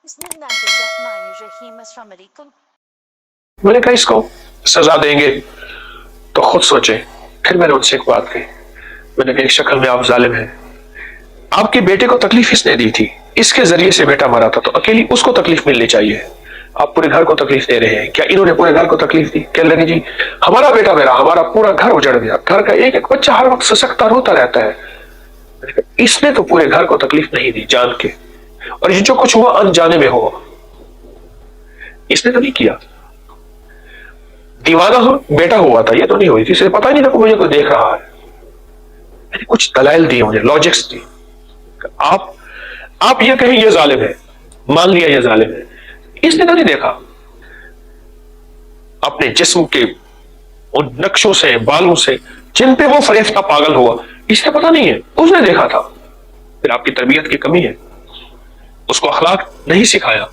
बिस्मिल्लाहिर्रहमानिर्रहीम। अस्सलाम वालेकुम। मैंने कहा इसको सजा देंगे तो खुद सोचे। फिर मैंने उनसे एक बात कही, मैंने कहा एक शक्ल में आप जालिम हैं, आपके बेटे को तकलीफ इसने दी थी, इसके जरिए से बेटा मरा था, तो अकेली उसको तकलीफ मिलनी चाहिए, आप पूरे घर को तकलीफ दे रहे हैं। क्या इन्होंने पूरे घर को तकलीफ दी? कह लगे जी हमारा बेटा मेरा, हमारा पूरा घर उजड़ गया, घर का एक एक बच्चा हर वक्त ससकता रोता रहता है। इसने तो पूरे घर को तकलीफ नहीं दी जान के, और ये जो कुछ हुआ अनजाने में हुआ, इसने तो नहीं किया। दीवाना हो बेटा हुआ था, ये तो नहीं हुई थी, इसे पता ही नहीं था कि मुझे कोई देख रहा है। मैंने कुछ दलाइल दिए, मुझे लॉजिक्स दी। आप ये कहें ये जालिम है, मान लिया ये जालिम है, इसने तो नहीं देखा अपने जिस्म के उन नक्शों से बालों से जिन पे वो फरेफ्ता पागल हुआ, इसने पता नहीं है, उसने देखा था। फिर आपकी तरबियत की कमी है, उसको अखलाक नहीं सिखाया,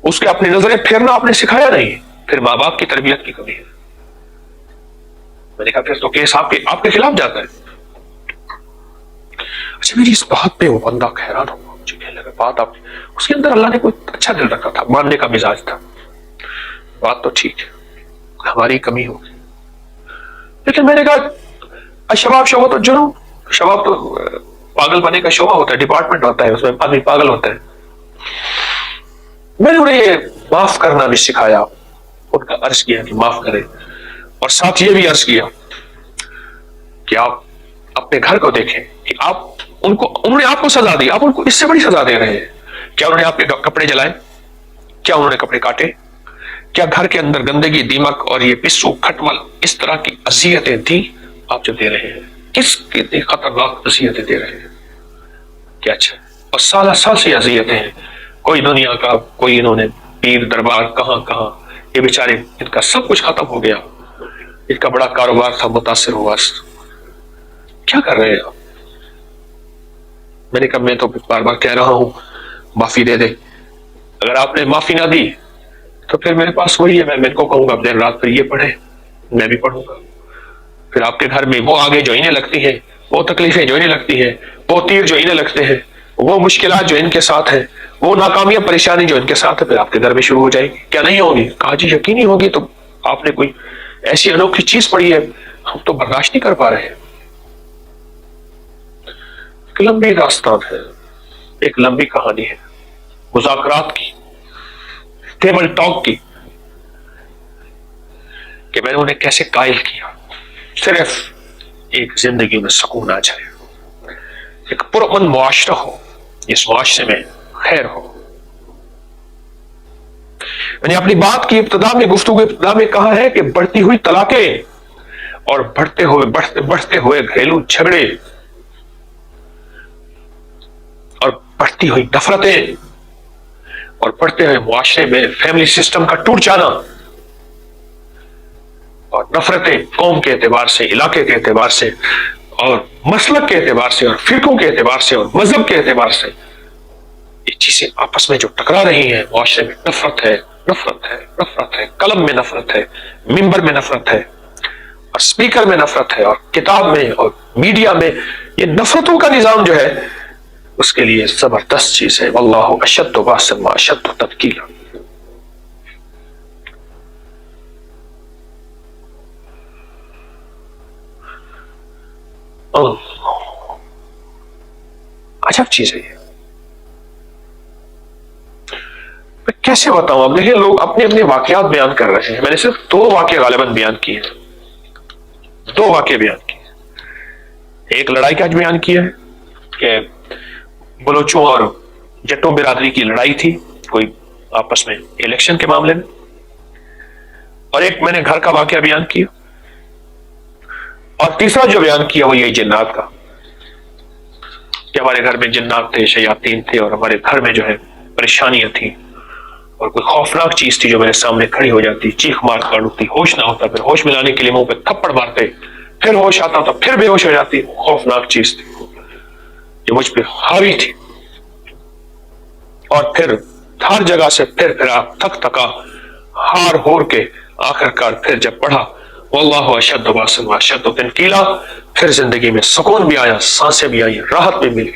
उसके अपनी नजरें फेरना आपने सिखाया नहीं, फिर माँ बाप की तरबियत की कमी है। मैंने कहा फिर तो केस आपके खिलाफ जाता है। अच्छा, मेरी इस बात पे वो बंदा हैरान हुआ, मुझे कहने लगा बात आप, उसके अंदर अल्लाह ने कोई अच्छा दिल रखा था, मानने का मिजाज था, बात तो ठीक है, हमारी कमी होगी। लेकिन मैंने कहा शबाब शोबा तो जुनून, शबाब तो पागल बने का शोबा होता है, डिपार्टमेंट होता है, उसमें आदमी पागल होता है। मैंने उन्हें ये माफ करना भी सिखाया, उनका अर्ज किया कि माफ करें, और साथ ये भी अर्ज किया कि आप अपने घर को देखें कि आप उन्होंने आपको सजा दी, आप उनको इससे बड़ी सजा दे रहे हैं। क्या उन्होंने आपके कपड़े जलाए? क्या उन्होंने कपड़े काटे? क्या घर के अंदर गंदगी, दीमक और ये पिस्सू खटमल इस तरह की अजियतें थी आप जो दे रहे हैं? किस कितनी खतरनाक अजियतें दे रहे हैं? क्या अच्छा, और साल साल से अजियतें हैं, कोई दुनिया का, कोई इन्होंने पीर दरबार कहां कहां, ये बेचारे इनका सब कुछ खत्म हो गया, इनका बड़ा कारोबार था, मुतासिर हुआ, क्या कर रहे हैं आप? मैंने कहा मैं तो बार बार कह रहा हूं माफी दे दे, अगर आपने माफी ना दी तो फिर मेरे पास वही है, मैं मेरे को कहूंगा देर रात फिर ये पढ़े, मैं भी पढ़ूंगा, फिर आपके घर में वो आगे जो इन्हें लगती है, वो तकलीफें जो इन्हें लगती है, वो तीर जो इन्हें लगते हैं, वो मुश्किलात जो इनके साथ है, वो नाकामियां परेशानी जो इनके साथ है, फिर आपके घर में शुरू हो जाएगी। क्या नहीं होगी? कहा जी यकीनी होगी, तो आपने कोई ऐसी अनोखी चीज पढ़ी है, हम तो बर्दाश्त नहीं कर पा रहे हैं। एक लंबी दास्तान है, एक लंबी कहानी है, मुज़ाकरात की, टेबल टॉक की, कि मैंने उन्हें कैसे कायल किया, सिर्फ एक जिंदगी में सुकून आ जाए, एक पुरअमन मुआशरा हो, इस मुआशरे में खैर हो। मैंने अपनी बात की इब्तिदा में, गुफ्तगू की इब्तिदा में कहा है कि बढ़ती हुई तलाकें और बढ़ते हुए घरेलू झगड़े और बढ़ती हुई नफरतें और बढ़ते हुए मुआशरे में फैमिली सिस्टम का टूट जाना, और नफरतें कौम के एतबार से, इलाके के एतबार से, और मसलक के एतबार से, और फिरकों के एतबार से, और मजहब के एतबार से, ये चीजें आपस में जो टकरा रही हैं, मुआशरे में नफरत है, नफरत है, नफरत है, कलम में नफरत है, मिंबर में नफरत है, और स्पीकर में नफरत है, और किताब में और मीडिया में, ये नफरतों का निजाम जो है, उसके लिए जबरदस्त चीज है। वल्लाहु अशद्दु बासन व अशद्दु तनकीला। अजब चीज है ये, मैं कैसे बताऊं? अब देखिए लोग अपने अपने वाकयात बयान कर रहे हैं, मैंने सिर्फ 2 वाकये गालिबन बयान किए, 2 वाकये बयान किए। एक लड़ाई का आज बयान किया है कि बलोचों और जट्टों बिरादरी की लड़ाई थी कोई आपस में इलेक्शन के मामले में, और एक मैंने घर का वाकया बयान किया, और तीसरा जो बयान किया वो यही जिन्नात का, कि हमारे घर में जिन्नात थे, शयातीन थे, और हमारे घर में जो है परेशानियां थी, और कोई खौफनाक चीज थी जो मेरे सामने खड़ी हो जाती, चीख मार कर उठती, होश ना होता, फिर होश मिलाने के लिए मुंह पे थप्पड़ मारते, फिर होश आता था, फिर बेहोश हो जाती, खौफनाक चीज थी जो मुझ पे हावी थी, और फिर हर जगह से फिर आप थक थका हार होर के आखिरकार फिर जब पढ़ा वल्लाहु अशद्दु बासन व अशद्दु तनकीला, फिर जिंदगी में सुकून भी आया, सांसें भी आई, राहत भी मिली।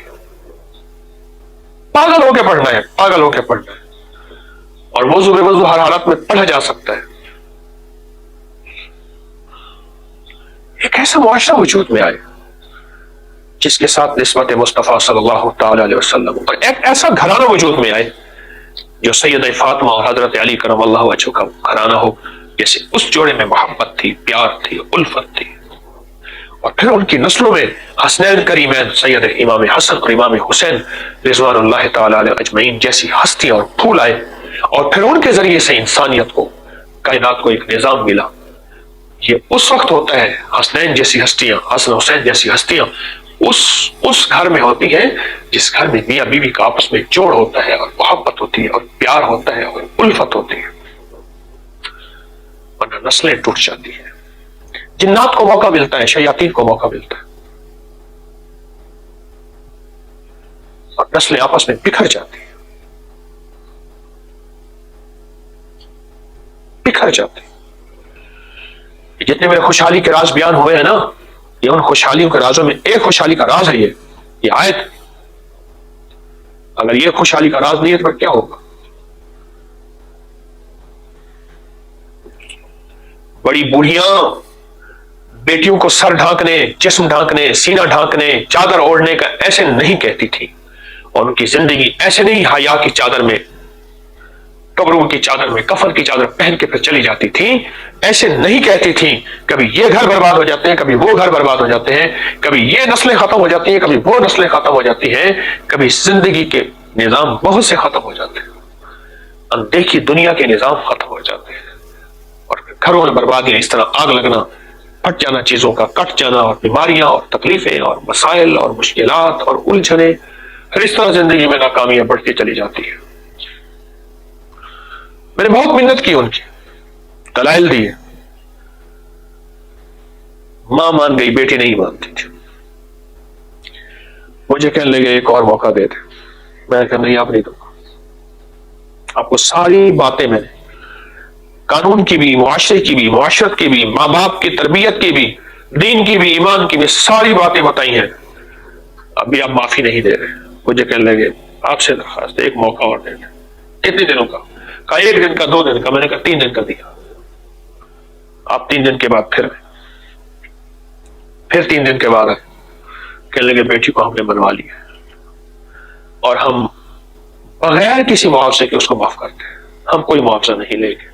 पागल होके पढ़ना है, पागल होके पढ़ना है, और वजू बेवजू हर हालत में पढ़ा जा सकता है। एक ऐसा मुआशरा वजूद में आए जिसके साथ निस्बत मुस्तफ़ा सल्लल्लाहु तआला अलैहि वसल्लम, और एक ऐसा घराना वजूद में आए जो सैयद फातिमा और हजरत अली करमल्लाहु वजहू का घराना हो, जैसे उस जोड़े में मोहब्बत थी, प्यार थी, उल्फत थी। और फिर उनकी नस्लों में हसनैन करीमैन सैयद इमाम हसन और इमाम हुसैन रिज़वानुल्लाह तआला अलैहि अजमईन जैसी हस्तियां और फूल आए, और फिर उनके जरिए से इंसानियत को, कायनात को एक निजाम मिला। ये उस वक्त होता है, हसनैन जैसी हस्तियां, हसन हुसैन जैसी हस्तियां उस घर में होती हैं जिस घर में मियां बीवी का आपस में जोड़ होता है, और मोहब्बत होती है, और प्यार होता है, और उल्फत होती है, वरना नस्लें टूट जाती हैं। जिन्नात को मौका मिलता है, शयातीन को मौका मिलता है, और नस्लें आपस में बिखर जाती हैं, बिखर जाती हैं। जितने मेरे खुशहाली के राज बयान हुए हैं ना, ये उन खुशहालियों के राजों में एक खुशहाली का राज है। ये आयत, अगर ये खुशहाली का राज नहीं है तो फिर क्या होगा? बड़ी बूढ़ियां बेटियों को सर ढांकने, जिस्म ढांकने, सीना ढांकने, चादर ओढ़ने का ऐसे नहीं कहती थी, और उनकी जिंदगी ऐसे नहीं हया की चादर में, कब्रों की चादर में, कफन की चादर पहन के फिर चली जाती थी, ऐसे नहीं कहती थी। कभी ये घर बर्बाद हो जाते हैं, कभी वो घर बर्बाद हो जाते हैं, कभी ये नस्लें खत्म हो जाती हैं, कभी वो नस्लें खत्म हो जाती हैं, कभी जिंदगी के निजाम बहुत से खत्म हो जाते हैं, अनदेखी दुनिया के निजाम खत्म हो जाते हैं, और घरों में बर्बादियां, इस तरह आग लगना, फट जाना, चीजों का कट जाना, और बीमारियां और तकलीफें और मसाइल और मुश्किलात और उलझने, फिर इस तरह जिंदगी में नाकामियां बढ़ती चली जाती है। मैंने बहुत मिन्नत की, उनकी दलाइल दिए, मां मान गई, बेटी नहीं मानती थी। मुझे कहने लगे एक और मौका दे दे। मैंने कहा नहीं, आप नहीं दूंगा आपको। सारी बातें मैंने कानून की भी, मुआशरे की भी, मुआशरत की भी, माँ बाप की तरबियत की भी, दीन की भी, ईमान की भी सारी बातें बताई हैं, अभी आप माफी नहीं दे रहे। मुझे कहने लगे आपसे दरखास्त, एक मौका और दे दें। कितने दिनों का? कहा 1 दिन का, 2 दिन का। मैंने कहा 3 दिन का दिया। आप 3 दिन के बाद फिर 3 दिन के बाद कहने लगे बेटी को हमने मनवा लिया, और हम बगैर किसी मुआवजे के उसको माफ करते हैं, हम कोई मुआवजा नहीं लेंगे।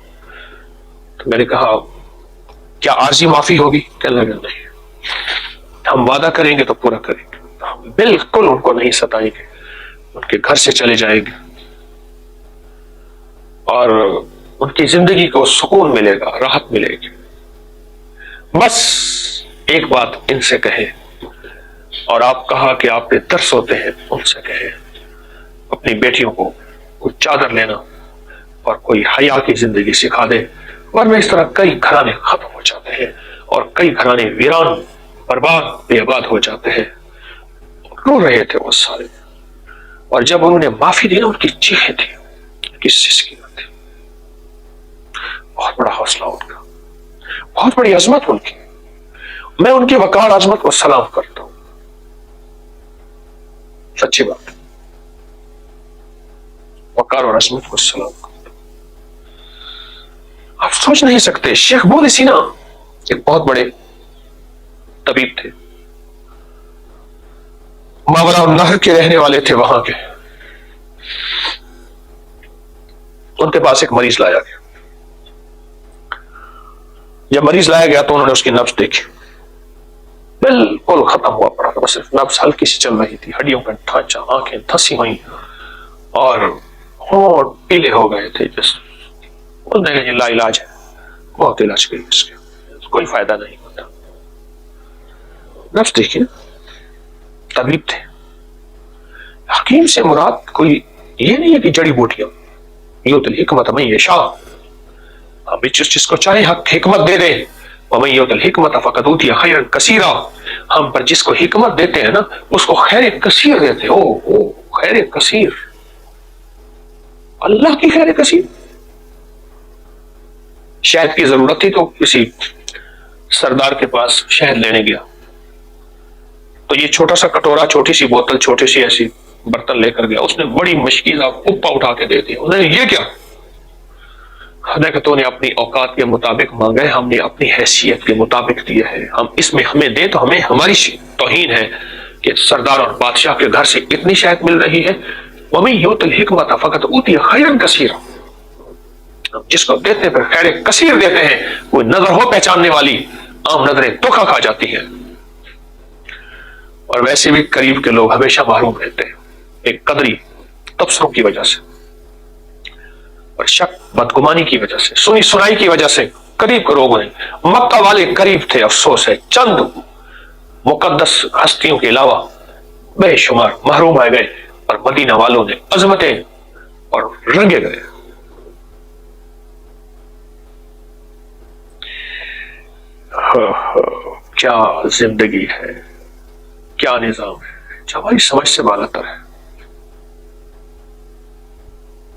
तो मैंने कहा क्या आर्जी माफी होगी? कहने लगे नहीं, हम वादा करेंगे तो पूरा करेंगे, हम बिल्कुल उनको नहीं सताएंगे, उनके घर से चले जाएंगे, और उनकी जिंदगी को सुकून मिलेगा, राहत मिलेगी। बस एक बात इनसे कहे, और आप कहा कि आपके दर्स होते हैं, उनसे कहे अपनी बेटियों को कोई चादर लेना और कोई हया की जिंदगी सिखा दे, वरना इस तरह कई घराने खत्म हो जाते हैं, और कई घराने वीरान, बर्बाद, बेआबाद हो जाते हैं। रो रहे थे वो सारे, और जब उन्होंने माफी दी ना, उनकी चीखें थी, उनकी सिसकियां थी। बहुत बड़ा हौसला उनका, बहुत बड़ी अजमत उनकी। मैं उनकी वकार अजमत को सलाम करता हूं, सच्ची बात है, वकार और अजमत को सलाम करता हूं। आप सोच नहीं सकते, शेख बोले सीना एक बहुत बड़े तबीब थे, मावरा नहर के रहने वाले थे वहां के। उनके पास एक मरीज लाया गया। जब मरीज लाया गया तो उन्होंने उसकी नब्ज देखी, बिल्कुल खत्म हुआ पड़ा था, बस सिर्फ नब्ज हल्की सी चल रही थी, हड्डियों का ढांचा, आंखें धंसी हुई और होंठ पीले हो गए थे। जिस बोलते हैं लाइलाज है, बहुत इलाज करी इसके, कोई फायदा नहीं होता। नब्ज देखिए, तबीब थे। हकीम से मुराद कोई ये नहीं है कि जड़ी बूटियां, युतिल हिकमत में यशा, हम जिस चीज को चाहे हिकमत दे दे, हिकमत फकत ऊतिया खैरन कसीरा, हम पर जिसको हिकमत देते हैं ना, उसको खैर कसीर देते। ओ खैर कसीर, अल्लाह की खैर कसीर। शहद की जरूरत थी तो किसी सरदार के पास शहद लेने गया, तो ये छोटा सा कटोरा, छोटी सी बोतल, छोटी सी ऐसी برتن لے کر گیا, اس نے بڑی مشکیزہ کپا اٹھا کے دے دیا. انہوں نے یہ کیا؟ خدا کہ تو نے اپنی اوقات کے مطابق مانگا ہے, ہم نے اپنی حیثیت کے مطابق دیا ہے, ہم اس میں ہمیں دے تو ہمیں ہماری توہین ہے کہ سردار اور بادشاہ کے گھر سے اتنی شہد مل رہی ہے. وَمَن يُؤْتِ الْحِكْمَةَ فَقَدْ أُوتِیَ خَيْرًا كَثِيرًا, جس کو دیتے پھر خیر کثیر دیتے ہیں. کوئی نظر ہو پہچاننے والی, عام نظریں دھوکا کھا جاتی ہیں. اور ویسے بھی قریب کے لوگ ہمیشہ محروم رہتے ہیں, ایک قدری تبصروں کی وجہ سے, اور شک بدگمانی کی وجہ سے, سنی سنائی کی وجہ سے قریب کے لوگ نہیں. مکہ والے قریب تھے, افسوس ہے چند مقدس ہستیوں کے علاوہ بے شمار محروم آئے گئے, اور مدینہ والوں نے عظمتیں اور رنگے گئے. کیا زندگی ہے, کیا نظام ہے جو ہماری سمجھ سے بالا تر ہے.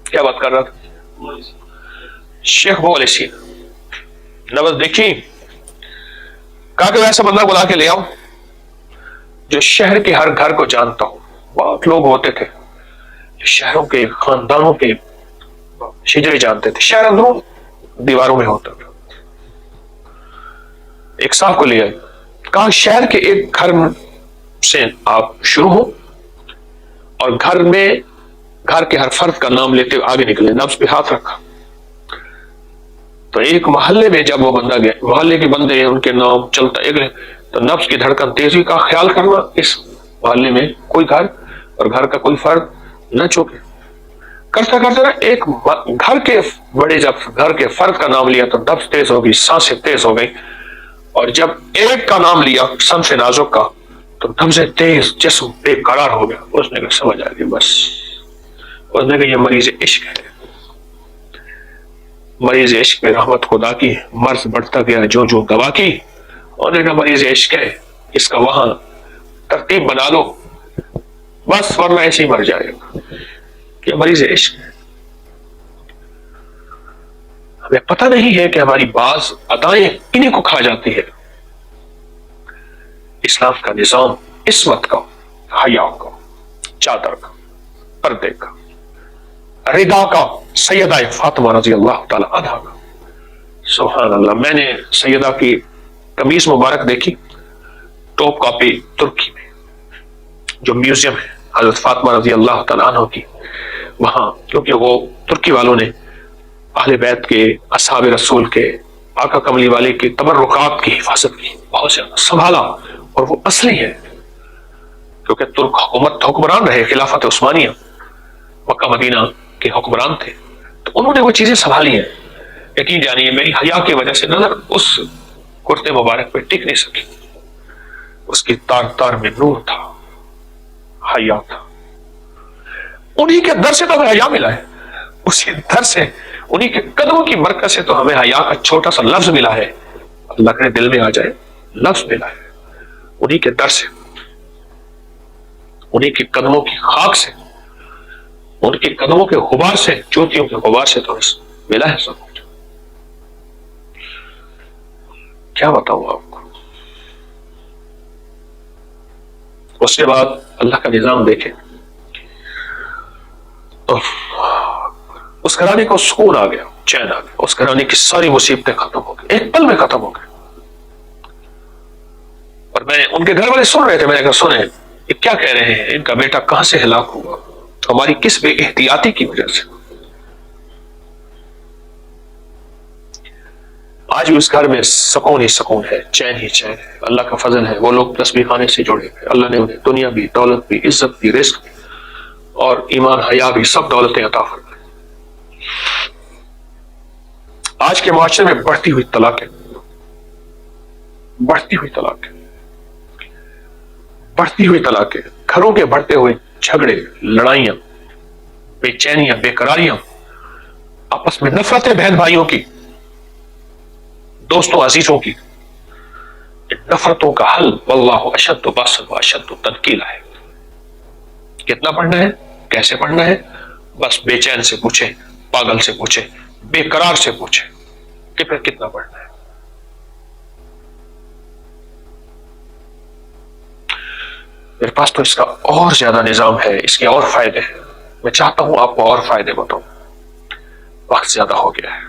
کیا بات کر رہا تھا شیخ ابو علیہ سینا, نبض دیکھی, کہا کہ ویسا بندہ بلا کے لے آؤ جو شہر کے ہر گھر کو جانتا ہو. بہت لوگ ہوتے تھے جو شہروں کے خاندانوں کے شجرے جانتے تھے, شہر اندروں دیواروں میں ہوتا تھا. ایک صاحب کو لے آئے, کہا شہر کے ایک گھر سے آپ شروع ہو, اور گھر کے ہر فرد کا نام لیتے ہوئے آگے نکلے. نبض پہ ہاتھ رکھا تو ایک محلے میں جب وہ بندہ گیا, محلے کے بندے ہیں ان کے نام چلتا ایک, تو نبض کی دھڑکن تیزی کا خیال کرنا اس محلے میں کوئی گھر اور گھر کا کوئی فرد نہ چوکے. کرتا کرتا نا ایک گھر کے بڑے جب گھر کے فرد کا نام لیا تو نبض تیز ہو گئی, سانسیں تیز ہو گئی, اور جب ایک کا نام لیا صنف نازک کا تو نبض تیز, جسم بے قرار ہو گیا. اس نے کہا سمجھ آ گئی بس, اس نے کہا یہ مریض عشق ہے, مریض عشق میں رحمت خدا کی, مرض بڑھتا گیا جو جو دوا کی. انہوں نے کہا مریض عشق ہے, اس کا وہاں ترتیب بنا لو بس, ورنہ ایسے ہی مر جائے گا. کہ مریض عشق ہے. ہمیں پتہ نہیں ہے کہ ہماری بعض ادائیں انہیں کو کھا جاتی ہے. اسلام کا نظام عصمت کا, حیا کا, چادر کا, پردے کا, رضا کا, سیدہ فاطمہ رضی اللہ تعالی عنہا کا. سبحان اللہ, میں نے سیدہ کی قمیص مبارک دیکھی ٹاپ کاپی ترکی میں, جو میوزیم ہے حضرت فاطمہ رضی اللہ تعالی عنہ کی, وہاں کیونکہ وہ ترکی والوں نے اہل بیت کے, اصحاب رسول کے, آقا کملی والے کے تبرکات کی حفاظت کی, بہت زیادہ سنبھالا, اور وہ اصلی ہے کیونکہ ترک حکمران رہے, خلافت عثمانیہ مکہ مدینہ کے حکمران تھے, تو انہوں نے وہ چیزیں سنبھالی ہیں. یقین جانیے میری حیا کی وجہ سے نظر اس کرتے مبارک پہ ٹک نہیں سکی, اس کی تار تار میں نور تھا, حیا تھا. انہی کے در سے تو ہمیں حیا ملا ہے, اسی در سے, انہی کے قدموں کی برکت سے تو ہمیں حیا کا چھوٹا سا لفظ ملا ہے. اللہ کے دل میں آ جائے, لفظ ملا ہے انہی کے در سے, انہی کے قدموں کی خاک سے, ان کے قدموں کے غبار سے, چوٹیوں کے غبار سے تو ملا ہے سب کچھ. کیا بتاؤں آپ کو. اس کے بعد اللہ کا نظام دیکھیں تو اس گھرانے کو سکون آ گیا, چین آ گیا, اس گھرانے کی ساری مصیبتیں ختم ہو گئی, ایک پل میں ختم ہو گئی. اور میں ان کے گھر والے سن رہے تھے, میں نے کہا سنیں یہ کیا کہہ رہے ہیں, ان کا بیٹا کہاں سے ہلاک ہوا, ہماری کس بے احتیاطی کی وجہ سے. آج بھی اس گھر میں سکون ہی سکون ہے, چین ہی چین ہے. اللہ کا فضل ہے, وہ لوگ تسبیح خانے سے جڑے ہوئے, اللہ نے انہیں دنیا بھی, دولت بھی, عزت بھی, رزق بھی, اور ایمان حیا بھی, سب دولتیں عطا فرمائے. آج کے معاشرے میں بڑھتی ہوئی طلاقیں, بڑھتی ہوئی طلاقیں, بڑھتی ہوئی طلاقیں, گھروں کے بڑھتے ہوئے جھگڑے, لڑائیاں, بے چینیاں, بے قراریاں, آپس میں نفرتیں بہن بھائیوں کی, دوستوں عزیزوں کی. نفرتوں کا حل واللہ اشد باسا واشد تنکیلا ہے. کتنا پڑھنا ہے, کیسے پڑھنا ہے, بس بے چین سے پوچھے, پاگل سے پوچھے, بے قرار سے پوچھے کہ پھر کتنا پڑھنا ہے. میرے پاس تو اس کا اور زیادہ نظام ہے، اس کے اور فائدے ہیں، میں چاہتا ہوں آپ کو اور فائدے بتاؤں۔ وقت زیادہ ہو گیا ہے،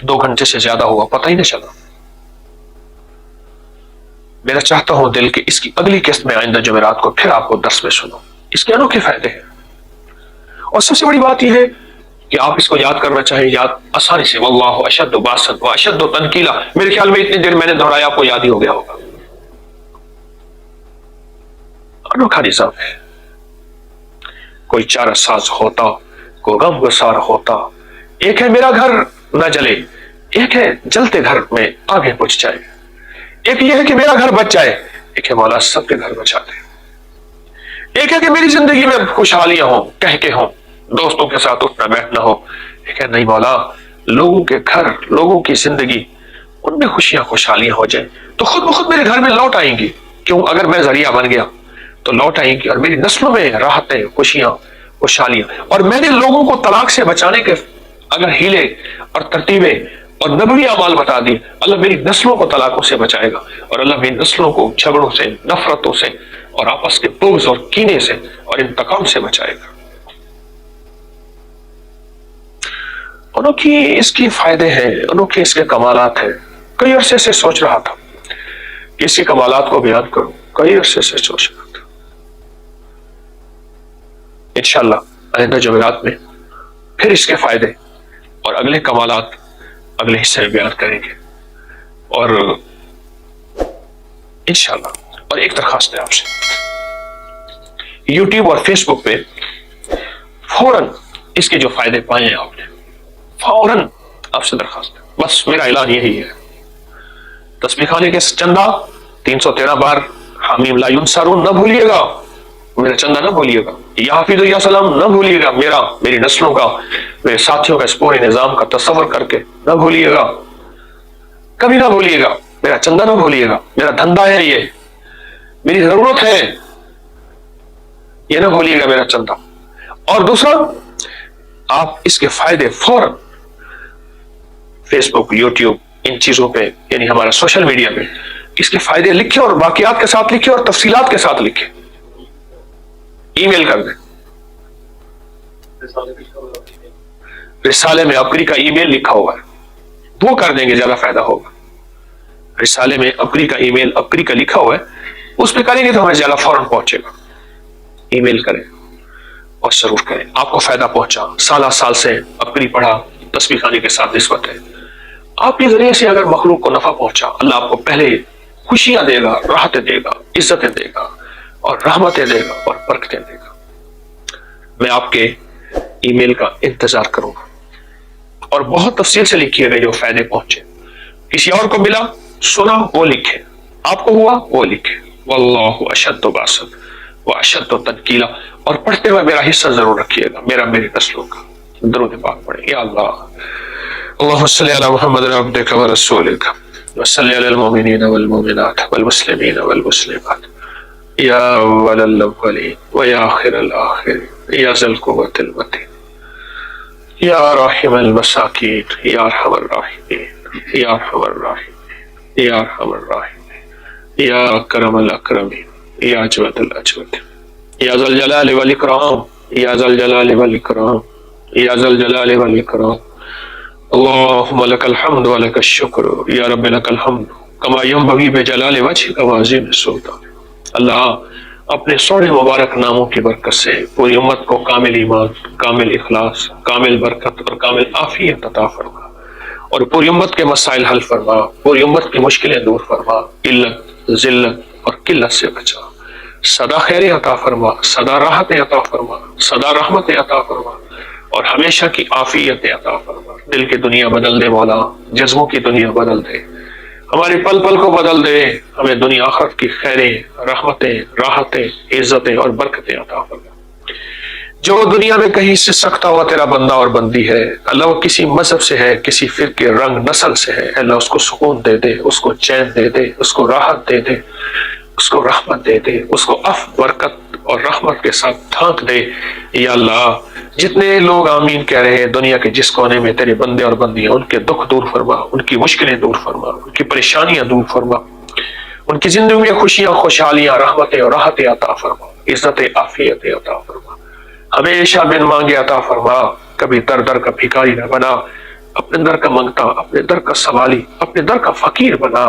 2 گھنٹے سے زیادہ ہوا، پتہ ہی نہیں چلا۔ میرا چاہتا ہوں دل کہ اس کی اگلی قسط میں آئندہ جمعرات کو پھر آپ کو درس میں سنو، اس کے انوکھے فائدے ہیں۔ اور سب سے بڑی بات یہ ہے کہ آپ اس کو یاد کرنا چاہیں، یاد آسانی سے، واللہ اشد باسا واشد تنکیلا، میرے خیال میں اتنی دیر میں نے دہرایا آپ کو یاد ہی ہو گیا ہوگا۔ انوکھا نظام ہے، کوئی چارہ ساز ہوتا، کوئی غم گسار ہوتا، ایک ہے میرا گھر نہ جلے، ایک ہے جلتے گھر میں آگے پہنچ جائے، ایک یہ ہے کہ میرا گھر بچ جائے، ایک ہے مولا سب کے گھر بچا دے، ایک ہے کہ میری زندگی میں خوشحالیاں ہوں، کہہ کے ہوں، دوستوں کے ساتھ اٹھنا بیٹھنا ہو، ایک ہے نہیں مولا لوگوں کے گھر، لوگوں کی زندگی، ان میں خوشیاں خوشحالیاں ہو جائیں تو خود بخود میرے گھر میں لوٹ آئیں گی، کیوں؟ اگر میں ذریعہ بن گیا تو لوٹ آئیں گی، اور میری نسلوں میں راحتیں، خوشیاں، خوشحالیاں۔ اور میں نے لوگوں کو طلاق سے بچانے کے اگر ہیلے اور ترتیبیں اور نبوی اعمال بتا دی، اللہ میری نسلوں کو طلاقوں سے بچائے گا، اور اللہ میری نسلوں کو جھگڑوں سے، نفرتوں سے، اور آپس کے بغض اور کینے سے اور انتقام سے بچائے گا۔ انوکھی اس کی فائدے ہیں، انوکھے اس کے کمالات ہیں۔ کئی عرصے سے سوچ رہا تھا کہ اس کے کمالات کو بیان کروں، کئی عرصے سے سوچ رہا تھا۔ انشاءاللہ آئندہ جمعرات میں پھر اس کے فائدے اور اگلے کمالات اگلے حصے میں بیان کریں گے، اور انشاءاللہ۔ اور ایک درخواست ہے آپ سے، یوٹیوب اور فیس بک پہ فوراً اس کے جو فائدے پائے ہیں آپ نے، فوراً آپ سے درخواست ہے، بس میرا اعلان یہی ہے، تسبیح خانے کے چندہ 313 بار حامیم لا ینصرون نہ بھولیے گا، میرا چندہ نہ بھولیے گا، یا حافظ یا سلام نہ بھولیے گا، میری نسلوں کا، میرے ساتھیوں کا اس پورے نظام کا تصور کر کے نہ بھولیے گا، کبھی نہ بھولیے گا، میرا چندہ نہ بھولیے گا، میرا دھندا ہے، یہ میری ضرورت ہے، یہ نہ بھولیے گا میرا چندہ۔ اور دوسرا، آپ اس کے فائدے فوراً فیس بک، یوٹیوب، ان چیزوں پہ، یعنی ہمارا سوشل میڈیا پہ اس کے فائدے لکھیں، اور باقیات کے ساتھ لکھیں، اور تفصیلات کے ساتھ لکھیں، ای میل کر دیں۔ رسالے میں ابکری کا ای میل لکھا ہوا ہے، وہ کر دیں گے، زیادہ فائدہ ہوگا۔ رسالے میں ابکری کا ای میل ابکری کا لکھا ہوا ہے، اس پہ کریں گے تو ہمیں زیادہ فوراً پہنچے گا۔ ای میل کریں اور ضرور کریں، آپ کو فائدہ پہنچا، سالہ سال سے ابکری پڑھا، تسبیح خانے کے ساتھ نسبت ہے، آپ کے ذریعے سے اگر مخلوق کو نفع پہنچا، اللہ آپ کو پہلے خوشیاں دے گا، راحتیں دے گا، عزتیں دے گا، اور رحمتیں دے گا، اور برکتیں دے گا۔ میں آپ کے ای میل کا انتظار کروں گا، اور بہت تفصیل سے لکھیے گا جو فائدے پہنچے، کسی اور کو ملا، سنا، وہ لکھے، آپ کو ہوا وہ لکھے، واللہ اشد باسا واشد تنکیلا، اور پڑھتے ہوئے میرا حصہ ضرور رکھیے گا، میری نسلوں کا۔ درود پاک پڑھیں، یا اللہ اللهم صل على محمد عبدك ورسولك وصل على المؤمنين والمؤمنات والمسلمين والمسلمات يا أول الأولين ويا آخر الآخرين يا ذا القوة المتين يا راحم المساكين يا أرحم الراحمين يا أرحم الراحمين يا أرحم الراحمين يا أكرم الأكرمين يا أجود الأجودين يا ذا الجلال والإكرام يا ذا الجلال والإكرام يا ذا الجلال والإكرام اللهم لك الحمد ولك الشكر یا رب لك الحمد كما ينبغي بجلال وجهك وعظيم سلطانك۔ اللہ اپنے سونے مبارک ناموں کی برکت سے پوری امت کو کامل ایمان، کامل اخلاص، کامل برکت اور کامل عافیت عطا فرما، اور پوری امت کے مسائل حل فرما، پوری امت کی مشکلیں دور فرما، قلت، ذلت اور قلت سے بچا، سدا خیر عطا فرما، سدا راحت عطا فرما، سدا رحمت عطا فرما، اور ہمیشہ کی عافیت عطا فرما۔ دل کی دنیا بدل دے مولا، جذبوں کی دنیا بدل دے، ہمارے پل پل کو بدل دے، ہمیں دنیا آخرت کی خیریں، رحمتیں، راحتیں، عزتیں اور برکتیں عطا فرما۔ جو دنیا میں کہیں سے سکتا ہوا تیرا بندہ اور بندی ہے، اللہ وہ کسی مذہب سے ہے، کسی فرقے، رنگ، نسل سے ہے، اللہ اس کو سکون دے دے، اس کو چین دے دے، اس کو راحت دے دے، اس کو رحمت دے دے، اس کو عفو، برکت اور رحمت کے ساتھ ڈھانک دے۔ یا اللہ جتنے لوگ آمین کہہ رہے ہیں دنیا کے جس کونے میں تیرے بندے اور بندیاں، ان کے دکھ دور فرما، ان کی مشکلیں دور فرما، ان کی پریشانیاں دور فرما، उनकी जिंदगी में खुशियां, खुशहालियां, रहमतें और राहतें अता फरमा, इज्जत आफियत अता फरमा, हमेशा बिन मांगे अता फरमा, कभी दर दर का भिखारी न बना, अपने दर का मंगता, अपने दर का सवाली, अपने दर का फकीर बना,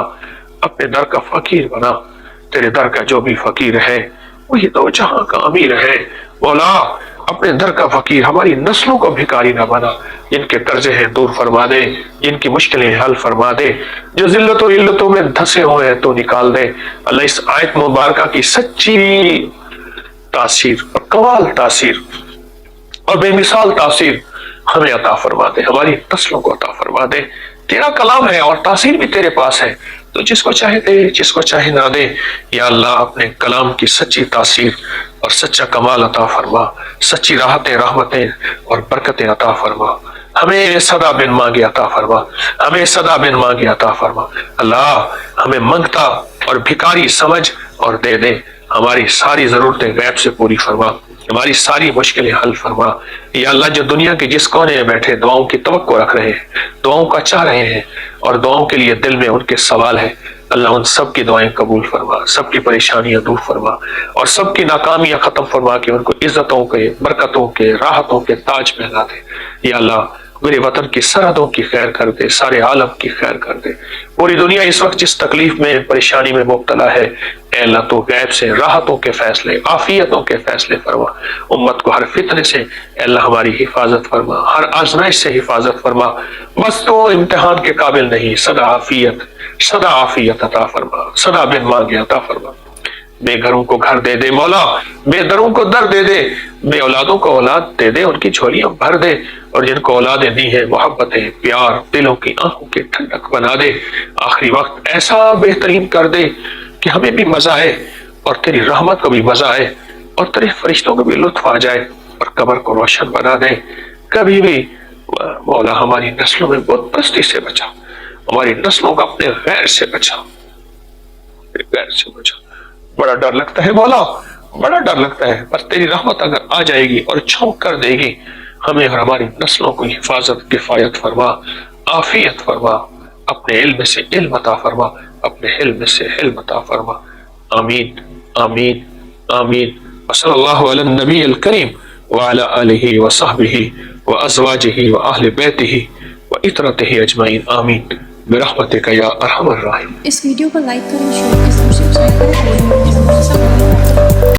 अपने दर का फकीर बना। तेरे दर का जो भी फकीर है वही तो जहां का अमीर है। मौला अपने दर का फकीर हमारी नस्लों को भिखारी न बना, जिनके कर्जे हैं दूर फरमा दे, जिनकी मुश्किलें हल फरमा दे, जो जिल्लतों इल्लतों में धंसे हुए हैं तो निकाल दे। अल्लाह इस आयत मुबारका की सच्ची तासीर और कमाल तासीर और बेमिसाल तासीर हमें अता फरमा दे, हमारी नस्लों को अता फरमा दे। तेरा कलाम है और तासीर भी तेरे पास है, तो जिसको चाहे दे, जिसको चाहे ना दे। या अल्लाह अपने कलाम की सच्ची तासीर और सच्चा कमाल अता फरमा, सच्ची राहतें, रहमतें और बरकतें अता फरमा, हमें सदा बिन मांगे अता फरमा, हमें सदा बिन मांगे अता फरमा। अल्लाह हमें मंगता और भिखारी समझ और दे दे, हमारी सारी जरूरतें गैब से पूरी फरमा, हमारी सारी मुश्किलें हल फरमा। या अल्लाह जो दुनिया के जिस कोने में बैठे दुआओं की तवक्को रख रहे हैं, दुआओं का चाह रहे हैं और दुआओं के लिए दिल में उनके सवाल है, अल्लाह उन सब की दुआएं कबूल फरमा, सबकी परेशानियां दूर फरमा और सबकी नाकामियां खत्म फरमा के उनको इज्जतों के, बरकतों के, राहतों के ताज पहना दे। या अल्लाह मेरे वतन की सरहदों की खैर कर दे, सारे आलम की खैर कर दे। पूरी दुनिया इस वक्त जिस तकलीफ में, परेशानी में मुब्तला है, ऐ अल्लाह तो गैब से राहतों के फैसले, आफियतों के फैसले फरमा। उम्मत को हर फितने से अल्लाह हमारी हिफाजत फरमा, हर आजमाइश से हिफाजत फरमा। बस तो इम्तिहान के काबिल नहीं, सदा आफियत अता फरमा, सदा बिन मांगे अता फरमा। बेघरों को घर दे दे मौला, बेदरों को दर दे दे, बे औलादों को औलाद दे दे, उनकी झोलियां भर दे, और जिनको औलादें दी है मोहब्बतें, प्यार, दिलों की आंखों की ठंडक बना दे। आखिरी वक्त ऐसा बेहतरीन कर दे कि हमें भी मजा आए और तेरी रहमत को भी मजा आए और तेरे फरिश्तों को भी लुत्फ आ जाए और कब्र को रोशन बना दे। कभी भी मौला हमारी नस्लों में बहुत पस्ती से बचा, हमारी नस्लों को अपने गैर से बचा, गैर से बचा। बड़ा डर लगता है मौला, बड़ा डर लगता है, पर तेरी रहमत अगर आ जाएगी और छौंक कर देगी हमें और हमारी नस्लों को हिफाजत, किफायत फरमा, आफियत फरमा, अपने इल्म से इल्म अता फरमा, अपने इल्म से इल्म अता फरमा। आमीन आमीन आमीन। वसल्लल्लाहु अला नबी अल करीम व अला आलिहि व सहबिहि व अज़वाजिहि व अहले बैतिहि व इतरतिहि अजमाइन। आमीन बिरहमतिका या अरहमर राहिम। इस वीडियो को लाइक करें, शेयर करें, सब्सक्राइब करें।